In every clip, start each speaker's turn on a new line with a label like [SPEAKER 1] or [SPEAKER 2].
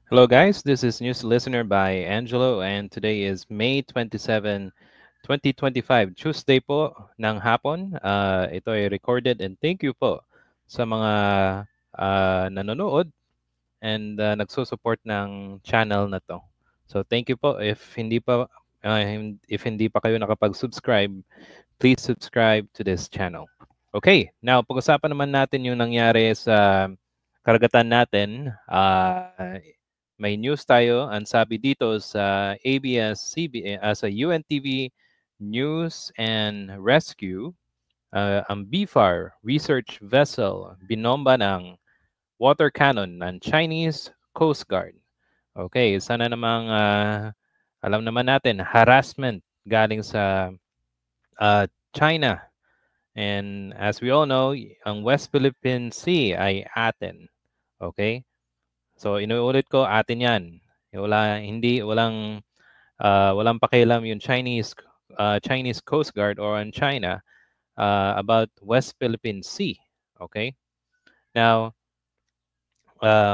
[SPEAKER 1] Hello guys, this is News Listener by Angelo and today is May 27, 2025, Tuesday po ng hapon. Ito ay recorded and thank you po sa mga nanonood and nagsusupport ng channel na to. So thank you po. If hindi pa kayo nakapag-subscribe, please subscribe to this channel. Okay, now pag-usapan naman natin yung nangyari sa karagatan natin. May news tayo, ang sabi dito sa ABS-CBN, sa UNTV News and Rescue, ang BFAR research vessel binomba ng water cannon ng Chinese Coast Guard. Okay, sana namang alam naman natin, harassment galing sa China. And as we all know, ang West Philippine Sea ay atin. Okay? So inuulit ko, atin 'yan. Walang pakialam yung Chinese Coast Guard or on China about West Philippine Sea. Okay? Now,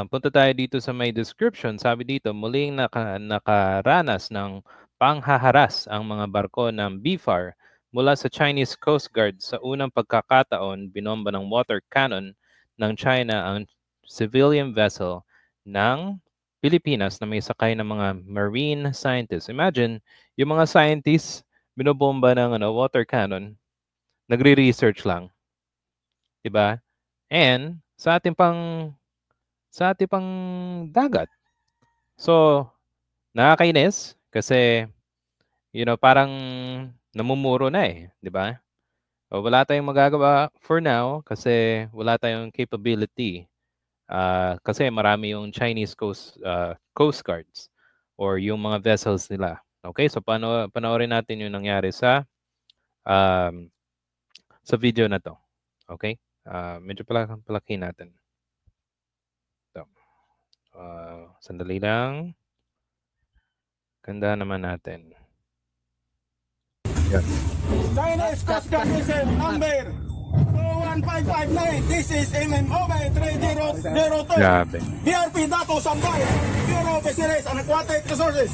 [SPEAKER 1] punta tayo dito sa may description. Sabi dito, muling nakaranas ng panghaharas ang mga barko ng BFAR mula sa Chinese Coast Guard. Sa unang pagkakataon, binomba ng water cannon ng China ang civilian vessel ng Pilipinas na may sakay ng mga marine scientists. Imagine, yung mga scientists, binobomba ng water cannon, nagre-research lang. Diba? And sa ating pang dagat. So, nakakainis kasi, parang namumuro na eh, di ba? Wala tayong magagawa for now kasi wala tayong capability. Kasi marami yung Chinese Coast Guards or yung mga vessels nila. Okay, so panoorin natin yung nangyari sa video na to. Okay? Medyo palaki natin. Sandali lang. Ganda naman natin. Yan.
[SPEAKER 2] Chinese Coast Guard vessel number 21559. This is MMOB 3002.
[SPEAKER 1] Grabe.
[SPEAKER 2] BRP Dato Sambay, Bureau of Fisheries and Aquatic Resources.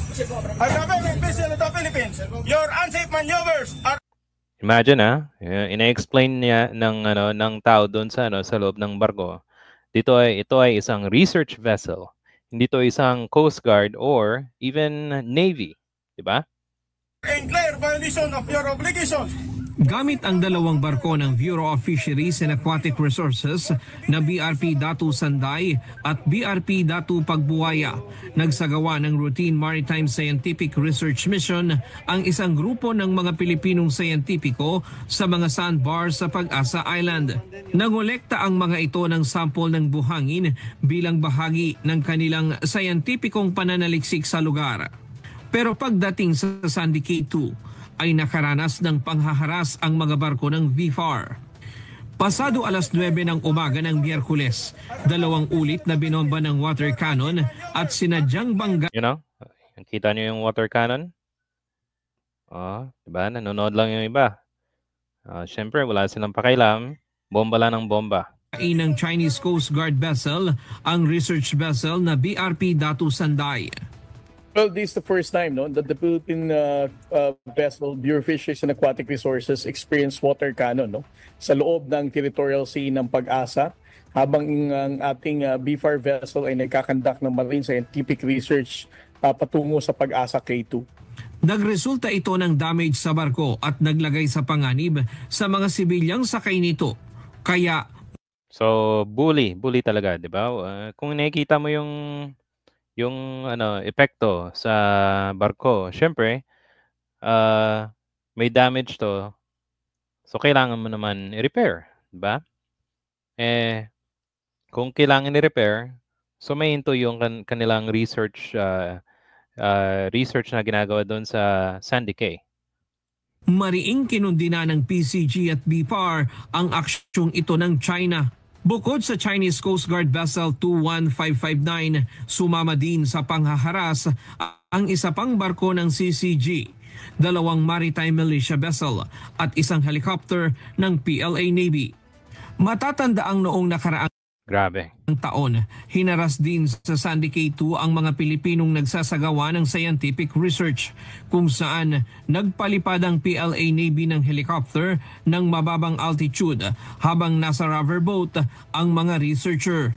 [SPEAKER 2] A government vessel of the Philippines. Your unsafe maneuvers are...
[SPEAKER 1] Imagine ina-explain niya ng tao doon sa loob ng barko. Ito ay isang research vessel. Hindi ito isang Coast Guard or even Navy, di ba?
[SPEAKER 2] In clear violation of your obligations.
[SPEAKER 3] Gamit ang dalawang barko ng Bureau of Fisheries and Aquatic Resources na BRP Datu Sanday at BRP Datu Pagbuwaya, nagsagawa ng routine maritime scientific research mission ang isang grupo ng mga Pilipinong scientifico sa mga sandbars sa Pag-asa Island. Nangolekta ang mga ito ng sample ng buhangin bilang bahagi ng kanilang scientificong pananaliksik sa lugar. Pero pagdating sa Sandy K2, ay nakaranas ng panghaharas ang mga barko ng BFAR. Pasado alas 9 ng umaga ng Miyerkules, 2 ulit na binomba ng water cannon at sinadyang bangga.
[SPEAKER 1] Kita niyo yung water cannon? Diba? Nanonood lang yung iba. Siyempre, wala silang pakialam. Bomba lang ng bomba.
[SPEAKER 3] Ng Chinese Coast Guard vessel, ang research vessel na BRP Datu Sanday.
[SPEAKER 4] Well, this is the first time that the Philippine vessel, Bureau of Fisheries and Aquatic Resources, experienced water cannon sa loob ng territorial sea ng Pag-asa, habang ang ating BFAR vessel ay nagkakandak ng marine scientific research patungo sa Pag-asa K2.
[SPEAKER 3] Nagresulta ito ng damage sa barko at naglagay sa panganib sa mga sibilyang sakay nito. Kaya...
[SPEAKER 1] So, bully talaga, di ba? Kung nakikita mo yung epekto sa barko, syempre may damage to, so kailangan mo naman i-repair, di ba? Kung kailangan i-repair, so may hinto yung kanilang research na ginagawa doon sa Sandy Cay.
[SPEAKER 3] Mariing kinundina ng PCG at BFAR ang aksyong ito ng China. Bukod sa Chinese Coast Guard Vessel 21559, sumama din sa panghaharas ang isa pang barko ng CCG, 2 maritime militia vessel at isang helicopter ng PLA Navy. Matatanda ang noong nakaraang
[SPEAKER 1] Grabe.
[SPEAKER 3] taon. Hinaras din sa Syndicate 2 ang mga Pilipinong nagsasagawa ng scientific research kung saan nagpalipad ang PLA Navy ng helicopter ng mababang altitude habang nasa rubber boat ang mga researcher.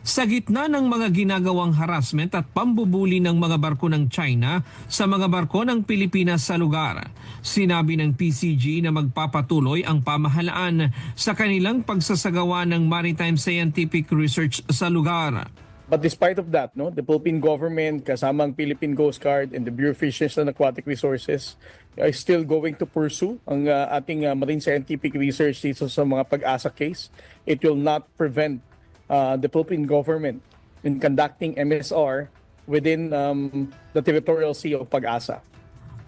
[SPEAKER 3] Sa gitna ng mga ginagawang harassment at pambubuli ng mga barko ng China sa mga barko ng Pilipinas sa lugar, sinabi ng PCG na magpapatuloy ang pamahalaan sa kanilang pagsasagawa ng maritime scientific research sa lugar.
[SPEAKER 4] But despite of that, no, the Philippine government, kasama ang Philippine Coast Guard and the Bureau of Fisheries and Aquatic Resources is still going to pursue ang ating marine scientific research dito sa mga Pag-asa case. It will not prevent the Philippine government in conducting MSR within the territorial sea of Pag-asa.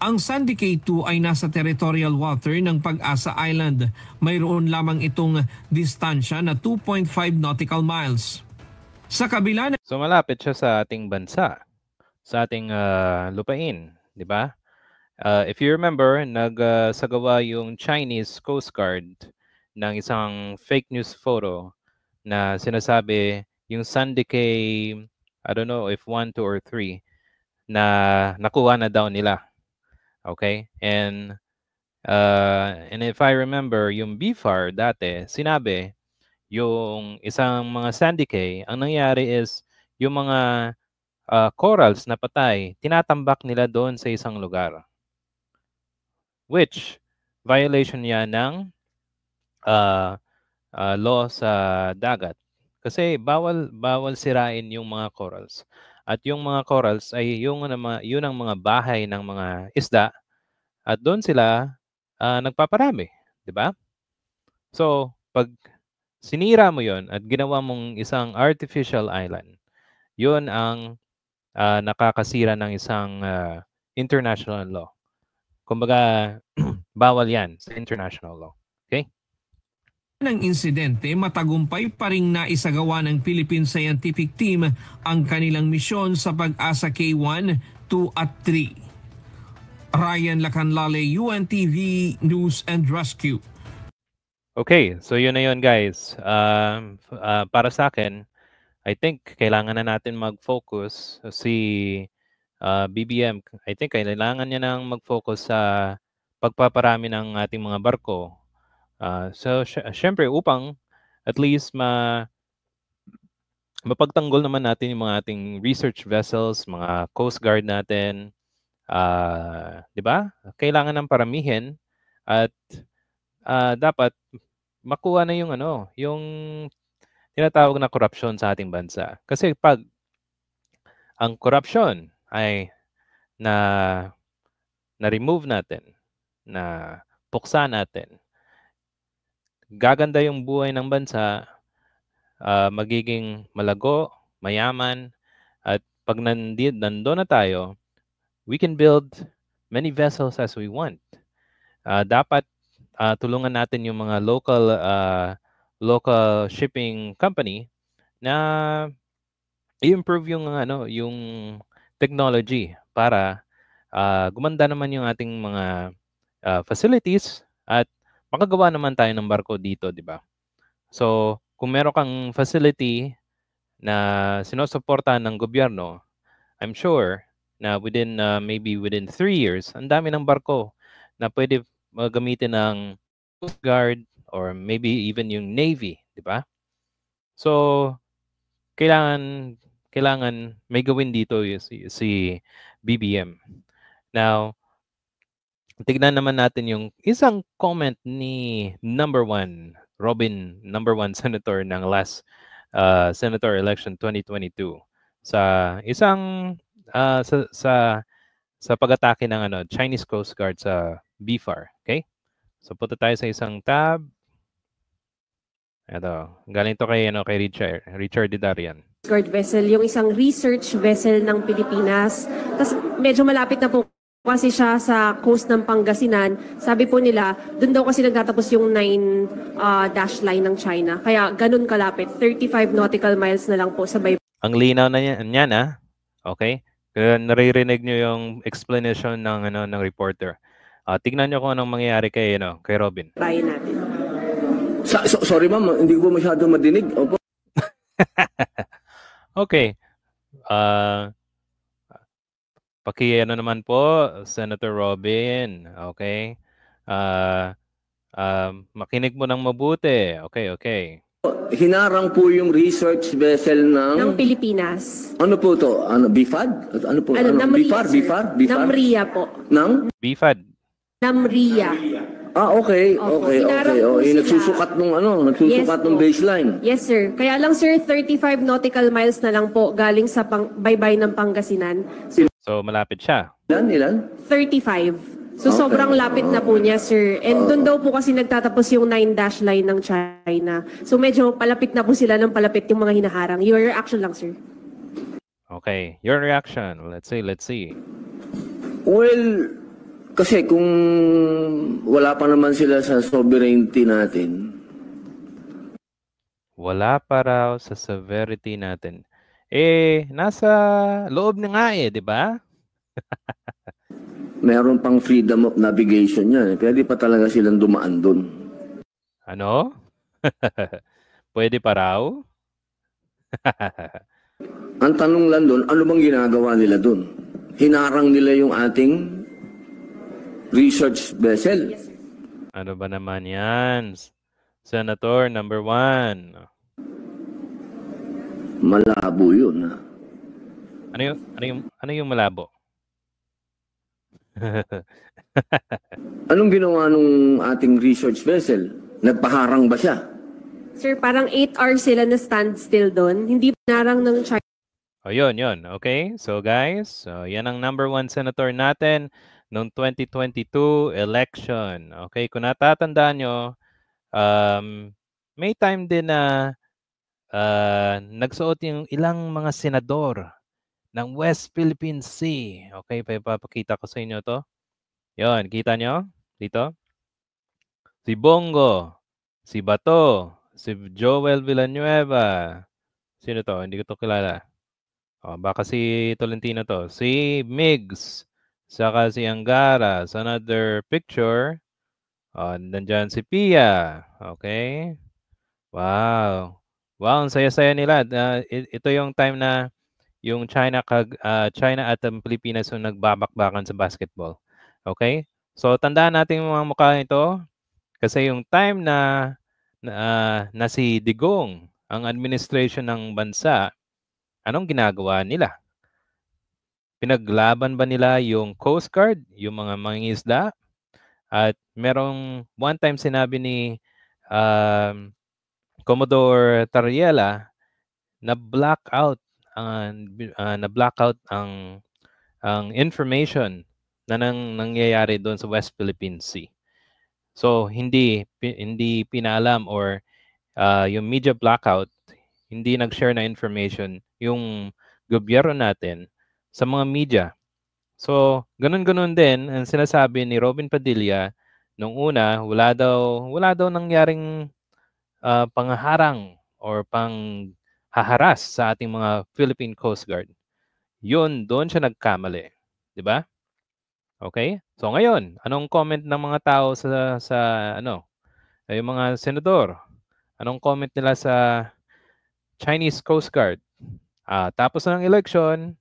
[SPEAKER 3] Ang Syndicate 2 ay nasa territorial water ng Pag-asa Island. Mayroon lamang itong distansya na 2.5 nautical miles. Sa kabila
[SPEAKER 1] So malapit siya sa ating bansa, sa ating lupain, di ba? If you remember, nagsagawa yung Chinese Coast Guard ng isang fake news photo na sinasabi yung Syndicate, I don't know if 1, 2, or 3, na nakuha na daw nila. Okay? And if I remember, yung BFAR dati, sinabi, yung isang mga Syndicate, ang nangyari is, yung mga corals na patay, tinatambak nila doon sa isang lugar. Which, violation yan ng law sa dagat. Kasi bawal sirain yung mga corals. At yung mga corals ay yun ang mga bahay ng mga isda. At doon sila nagpaparami, di ba? So, pag sinira mo yon at ginawa mong isang artificial island, yun ang nakakasira ng isang international law. Kumbaga, bawal yan sa international law. Okay?
[SPEAKER 3] ng insidente, matagumpay pa ring naisagawa ng Philippine Scientific Team ang kanilang misyon sa Pag-asa K1, 2 at 3. Ryan Lacanlale, UNTV News and Rescue.
[SPEAKER 1] Okay, so yun na yun guys. Para sa akin, I think kailangan na natin mag-focus si BBM. I think kailangan niya nang mag-focus sa pagpaparami ng ating mga barko. So syempre upang at least mapagtanggol naman natin yung mga ating research vessels, mga Coast Guard natin. 'Di ba? Kailangan ng paramihin at dapat makuha na yung yung tinatawag na korupsyon sa ating bansa. Kasi pag ang korupsyon ay na-remove natin, na puksa natin, gaganda yung buhay ng bansa, magiging malago, mayaman, at pag nandoon na tayo, we can build many vessels as we want. Dapat tulungan natin yung mga local shipping company na i-improve yung yung technology para gumanda naman yung ating mga facilities at makagawa naman tayo ng barko dito, di ba? So, kung meron kang facility na sinusuportahan ng gobyerno, I'm sure na maybe within 3 years, ang dami ng barko na pwede gamitin ng Coast Guard or maybe even yung Navy, di ba? So, kailangan may gawin dito si BBM. Now, tignan naman natin yung isang comment ni Robin, number 1 senator ng last senator election 2022 sa isang sa pag-atake ng Chinese Coast Guard sa BFAR. Okay? So punta tayo sa isang tab. Ito, galing to kay Richard Didarian.
[SPEAKER 5] Guard vessel, yung isang research vessel ng Pilipinas. Tapos medyo malapit na po kasi siya sa coast ng Pangasinan. Sabi po nila, doon daw kasi nagtatapos yung 9 dash line ng China. Kaya ganun kalapit, 35 nautical miles na lang po sa bay.
[SPEAKER 1] Ang linaw na niyan, okay? Kaya naririnig nyo yung explanation ng reporter. Tignan nyo kung anong mangyayari kay Robin.
[SPEAKER 5] Bayan natin.
[SPEAKER 6] Sorry ma'am, hindi ko masyado madinig. Opo.
[SPEAKER 1] Okay. Ano naman po, Senator Robin. Okay. Makinig mo ng mabuti. Okay.
[SPEAKER 6] Hinarang po yung research vessel
[SPEAKER 5] Ng
[SPEAKER 6] ng...
[SPEAKER 5] Pilipinas.
[SPEAKER 6] Ano po to? Ano, BIFAD? Ano po?
[SPEAKER 5] Namria, sir.
[SPEAKER 6] BIFAR?
[SPEAKER 5] Namria po.
[SPEAKER 6] Nang?
[SPEAKER 1] BFAD.
[SPEAKER 5] Namria.
[SPEAKER 6] Okay.
[SPEAKER 5] Opo,
[SPEAKER 6] Okay.
[SPEAKER 5] hinarang po
[SPEAKER 6] Yung
[SPEAKER 5] sila.
[SPEAKER 6] nagsusukat nung nagsusukat
[SPEAKER 5] Yes
[SPEAKER 6] nung
[SPEAKER 5] po.
[SPEAKER 6] baseline.
[SPEAKER 5] Yes, sir. Kaya lang, sir, 35 nautical miles na lang po galing sa baybay ng Pangasinan.
[SPEAKER 1] So, malapit siya.
[SPEAKER 6] Ilan?
[SPEAKER 5] 35. So,
[SPEAKER 6] Okay.
[SPEAKER 5] sobrang lapit na po niya, sir. And doon daw po kasi nagtatapos yung 9-dash line ng China. So, medyo palapit na po sila ng palapit yung mga hinaharang. Your reaction lang, sir.
[SPEAKER 1] Okay. Your reaction. Let's see.
[SPEAKER 6] Well, kasi kung wala pa naman sila sa sovereignty natin,
[SPEAKER 1] Wala pa raw sa severity natin. Nasa loob na nga di ba?
[SPEAKER 6] meron pang freedom of navigation yan. Pwede pa talaga silang dumaan dun.
[SPEAKER 1] Ano? Pwede pa raw?
[SPEAKER 6] Ang tanong lang dun, ano bang ginagawa nila dun? Hinarang nila yung ating research vessel.
[SPEAKER 1] Ano ba naman yan? Senator number 1.
[SPEAKER 6] Malabo yun. Ha?
[SPEAKER 1] Ano yung malabo?
[SPEAKER 6] Anong ginawa nung ating research vessel? Nagpaharang ba siya?
[SPEAKER 5] Sir, parang 8 hours sila na standstill doon. Hindi pinarang ng China.
[SPEAKER 1] Yun. Okay. So guys, yan ang number 1 senator natin noong 2022 election. Okay, kung natatandaan nyo, may time din na nagsuot yung ilang mga senador ng West Philippine Sea. Okay, papakita ko sa inyo to. Yun, kita nyo? Dito? Si Bongo, si Bato, si Joel Villanueva. Sino to? Hindi ko to kilala. Baka si Tolentino to. Si Migs, saka si Angara. Sa another picture, nandyan si Pia. Okay? Wow, ang saya-saya nila. Ito yung time na yung China at ang Pilipinas yung nagbabakbakan sa basketball. Okay? So, tandaan natin yung mga mukha nito kasi yung time na si Digong, ang administration ng bansa, anong ginagawa nila? Pinaglaban ba nila yung Coast Guard, yung mga mangingisda? At merong one time sinabi ni Commodore Tariela na blackout ang information na nangyayari doon sa West Philippine Sea. So hindi pinaalam or yung media blackout, hindi nag-share na information yung gobyerno natin sa mga media. So ganun din ang sinasabi ni Robin Padilla nung una, wala daw nangyaring pangharang or panghaharas sa ating mga Philippine Coast Guard. Doon siya nagkamali, 'di ba? Okay? So ngayon, anong comment ng mga tao sa yung mga senador? Anong comment nila sa Chinese Coast Guard? Tapos ng election,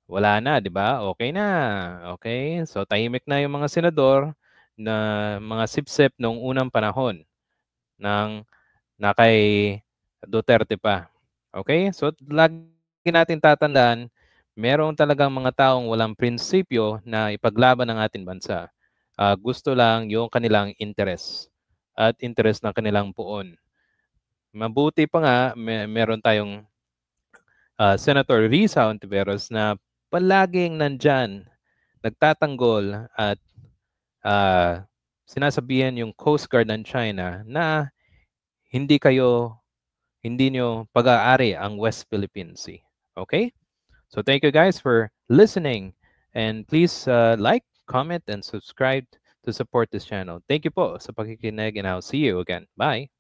[SPEAKER 1] wala na, 'di ba? Okay na. Okay? So tahimik na yung mga senador na mga sipsip nung unang panahon na kay Duterte pa. Okay? So lagi natin tatandaan, meron talagang mga taong walang prinsipyo na ipaglaban ng ating bansa. Gusto lang yung kanilang interes at interes ng kanilang puon. Mabuti pa nga, meron tayong Senator Risa Hontiveros na palaging nandyan, nagtatanggol at sinasabihan yung Coast Guard ng China na hindi nyo pag-aari ang West Philippine Sea. Okay? So thank you guys for listening and please like, comment, and subscribe to support this channel. Thank you po sa pakikinig and I'll see you again. Bye!